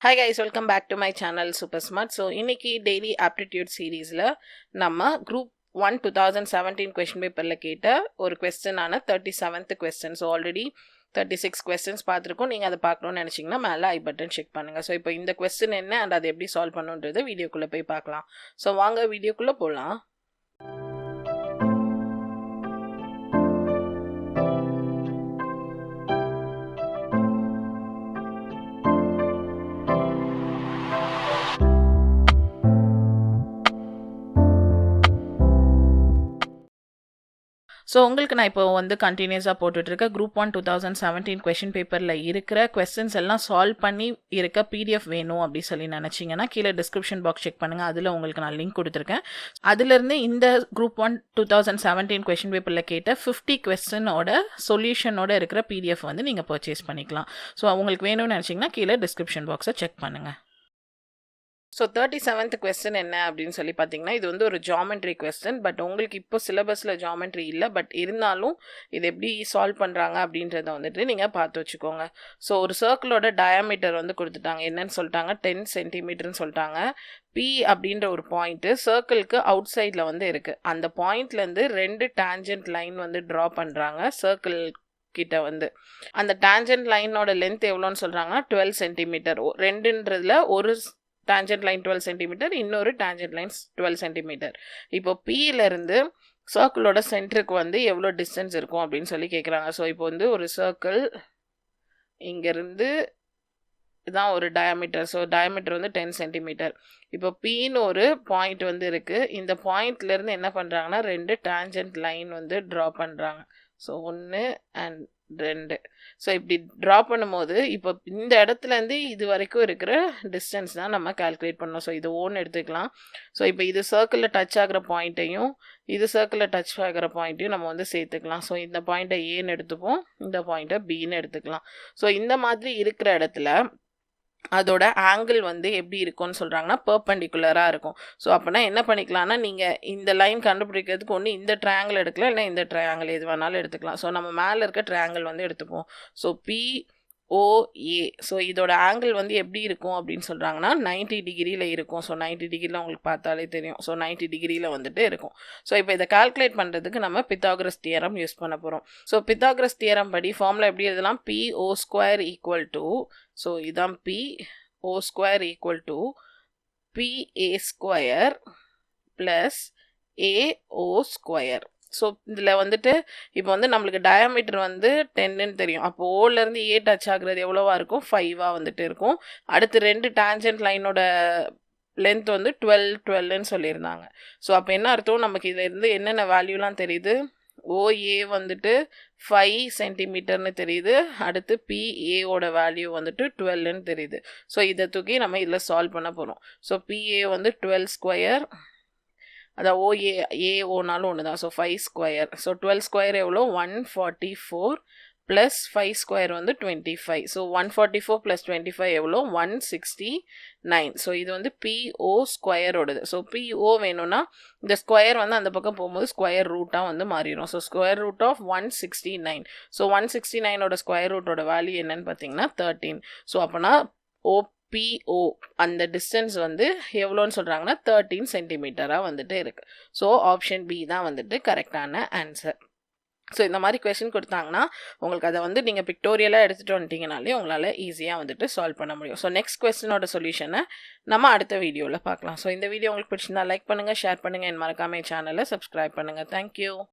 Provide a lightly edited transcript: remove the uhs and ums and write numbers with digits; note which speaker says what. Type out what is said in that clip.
Speaker 1: Hi guys, welcome back to my channel Super Smart. So இன்னைக்கு daily aptitude seriesல நம்ம group 1 2017 question paperல கேட்ட ஒரு question ஆன 37th question. So already 36 questions பார்த்துருக்கோம். நீங்கள் அதை பார்க்கணும்னு நினச்சிங்கன்னா மேலே ஐ பட்டன் செக் பண்ணுங்கள். ஸோ இப்போ இந்த question என்ன அண்ட் அதை எப்படி சால்வ் பண்ணுன்றது வீடியோக்குள்ளே போய் பார்க்கலாம். ஸோ வாங்க வீடியோக்குள்ளே போகலாம். ஸோ உங்களுக்கு நான் இப்போ வந்து கண்டினியூஸாக போட்டுட்ருக்கேன் குரூப் 1 2017 கொஷின் பேப்பரில் இருக்கிற கொஸ்டின்ஸ் எல்லாம் சால்வ் பண்ணி இருக்க பிடிஎஃப் வேணும் அப்படி சொல்லி நினச்சிங்கன்னா கீழே டிஸ்கிரிப்ஷன் பாக்ஸ் செக் பண்ணுங்கள். அதில் உங்களுக்கு நான் லிங்க் கொடுத்துருக்கேன். அதுலேருந்து இந்த குரூப் 1 2017 கொஷின் பேப்பரில் கேட்ட 50 கொஸ்டினோட சொல்யூஷனோட இருக்கிற பிடிஎஃப் வந்து நீங்கள் பர்ச்சேஸ் பண்ணிக்கலாம். ஸோ உங்களுக்கு வேணும்னு நினச்சிங்கன்னா கீழே டிஸ்கிரிப்ஷன் பாக்ஸை செக் பண்ணுங்கள். ஸோ 37th கொஸ்டின் என்ன அப்படின்னு சொல்லி பார்த்தீங்கன்னா இது வந்து ஒரு ஜாமெட்ரி கொஸ்டின். பட் உங்களுக்கு இப்போ சிலபஸில் ஜாமெட்ரி இல்லை. பட் இருந்தாலும் இது எப்படி சால்வ் பண்ணுறாங்க அப்படின்றத வந்துட்டு நீங்கள் பார்த்து வச்சுக்கோங்க. ஸோ ஒரு சர்க்கிளோட டயாமீட்டர் வந்து கொடுத்துட்டாங்க. என்னன்னு சொல்லிட்டாங்க 10 சென்டிமீட்டர்னு சொல்லிட்டாங்க. பி அப்படின்ற ஒரு பாயிண்ட்டு சர்க்கிளுக்கு அவுட் சைடில் வந்து இருக்குது. அந்த பாயிண்ட்லேருந்து 2 டேஞ்சன்ட் லைன் வந்து ட்ரா பண்ணுறாங்க சர்க்கிள் கிட்ட வந்து. அந்த டேஞ்சன்ட் லைனோட லென்த் எவ்வளோன்னு சொல்கிறாங்கன்னா 12 சென்டிமீட்டர். ரெண்டுன்றதுல ஒரு tangent line 12 cm, இன்னொரு tangent lines 12 cm. இப்போ Pயிலிருந்து சர்க்கிளோட சென்டருக்கு வந்து எவ்வளோ டிஸ்டன்ஸ் இருக்கும் அப்படின்னு சொல்லி கேட்குறாங்க. ஸோ இப்போ வந்து ஒரு சர்க்கிள் இங்கேருந்து இதுதான் ஒரு டயாமீட்டர். ஸோ டயாமீட்டர் வந்து 10 சென்டிமீட்டர். இப்போ Pன்னு ஒரு பாயிண்ட் வந்து இருக்குது. இந்த பாயிண்ட்லேருந்து என்ன பண்ணுறாங்கன்னா 2 டேஞ்சன்ட் லைன் வந்து ட்ரா பண்ணுறாங்க. So 1 and 2. ஸோ இப்படி ட்ரா பண்ணும்போது இப்போ இந்த இடத்துலேருந்து இது வரைக்கும் இருக்கிற டிஸ்டன்ஸ் தான் நம்ம கால்குலேட் பண்ணோம். ஸோ இது ஓன்னு எடுத்துக்கலாம். ஸோ இப்போ இது சர்க்கிளில் டச் ஆகிற பாயிண்ட்டையும் இது சர்க்கிளில் டச் ஆகிற பாயிண்ட்டையும் நம்ம வந்து சேர்த்துக்கலாம். ஸோ இந்த பாயிண்ட்டை ஏன்னு எடுத்துப்போம், இந்த பாயிண்ட்டை பின்னு எடுத்துக்கலாம். ஸோ இந்த மாதிரி இருக்கிற இடத்துல அதோட ஆங்கிள் வந்து எப்படி இருக்கும்னு சொல்கிறாங்கன்னா பெர்பெண்டிகுலராக இருக்கும். ஸோ அப்போனா என்ன பண்ணிக்கலாம்னா நீங்கள் இந்த லைன் கண்டுபிடிக்கிறதுக்கு ஒன்று இந்த ட்ரையாங்கிள் எடுக்கலாம், இல்லை இந்த ட்ரையாங்கிள் எது வேணாலும் எடுத்துக்கலாம். ஸோ நம்ம மேலே இருக்க ட்ரையாங்கிள் வந்து எடுத்துப்போம். So POA. ஸோ இதோட ஆங்கிள் வந்து எப்படி இருக்கும் அப்படின்னு சொல்கிறாங்கன்னா 90 டிகிரியில் இருக்கும். ஸோ 90 டிகிரியில் உங்களுக்கு பார்த்தாலே தெரியும். ஸோ 90 டிகிரியில் வந்துட்டு இருக்கும். ஸோ இப்போ இதை கால்குலேட் பண்ணுறதுக்கு நம்ம பித்தாகரஸ் தியரம் யூஸ் பண்ண போகிறோம். ஸோ பித்தாகரஸ் தியரம் படி ஃபார்முலா எப்படி எழுதலாம்? PO square equal to, so இதான் PO square equal to PA square plus AO square. So இதில் வந்துட்டு இப்போ வந்து நம்மளுக்கு டயாமீட்டர் வந்து 10ன்னு தெரியும். அப்போ ஓலேருந்து ஏ டச் ஆகுறது எவ்வளோவா இருக்கும்? 5ஆக வந்துட்டு இருக்கும். அடுத்து 2 டேஞ்சன்ட் லைனோட லென்த் வந்து 12ன்னு சொல்லியிருந்தாங்க. ஸோ அப்போ என்ன அர்த்தம்? நமக்கு இதிலேருந்து என்னென்ன வேல்யூலாம் தெரியுது? OA வந்துட்டு 5 சென்டிமீட்டர்னு தெரியுது. அடுத்து PAவோட வேல்யூ வந்துட்டு 12ன்னு தெரியுது. ஸோ இதை தூக்கி நம்ம இதில் சால்வ் பண்ண போகிறோம். ஸோ PA வந்து 12 ஸ்கொயர், அதான் OAOனாலும் ஒன்று தான். So 5 square. ஸோ 12 ஸ்கொயர் எவ்வளோ? 144 ப்ளஸ் 5 ஸ்கொயர் வந்து 25. ஸோ 144 ப்ளஸ் 25 எவ்வளோ? 169. ஸோ இது வந்து PO ஸ்கொயரோடது. ஸோ PO வேணும்னா இந்த ஸ்கொயர் வந்து அந்த பக்கம் போகும்போது ஸ்கொயர் ரூட்டாக வந்து மாறிடும். So square root of 169. So 169ஓட ஸ்கொயர் ரூட்டோட வேல்யூ என்னன்னு பார்த்தீங்கன்னா 13. ஸோ அப்போனா PO அந்த டிஸ்டன்ஸ் வந்து எவ்வளோன்னு சொல்கிறாங்கன்னா 13 சென்டிமீட்டராக வந்துட்டு இருக்குது. ஸோ ஆப்ஷன் பி தான் வந்துட்டு கரெக்டான ஆன்சர். ஸோ இந்த மாதிரி கொஸ்டின் கொடுத்தாங்கன்னா உங்களுக்கு அதை வந்து நீங்கள் பிக்டோரியலாக எடுத்துகிட்டு வந்துட்டீங்கனாலே உங்களால் ஈஸியாக வந்துட்டு சால்வ் பண்ண முடியும். ஸோ நெக்ஸ்ட் கொஸ்டினோட சொல்யூஷனை நம்ம அடுத்த வீடியோவில் பார்க்கலாம். ஸோ இந்த வீடியோ உங்களுக்கு பிடிச்சிருந்தா லைக் பண்ணுங்கள், ஷேர் பண்ணுங்கள், என் மறக்காம சேனலை சப்ஸ்கிரைப் பண்ணுங்கள். தேங்க்யூ.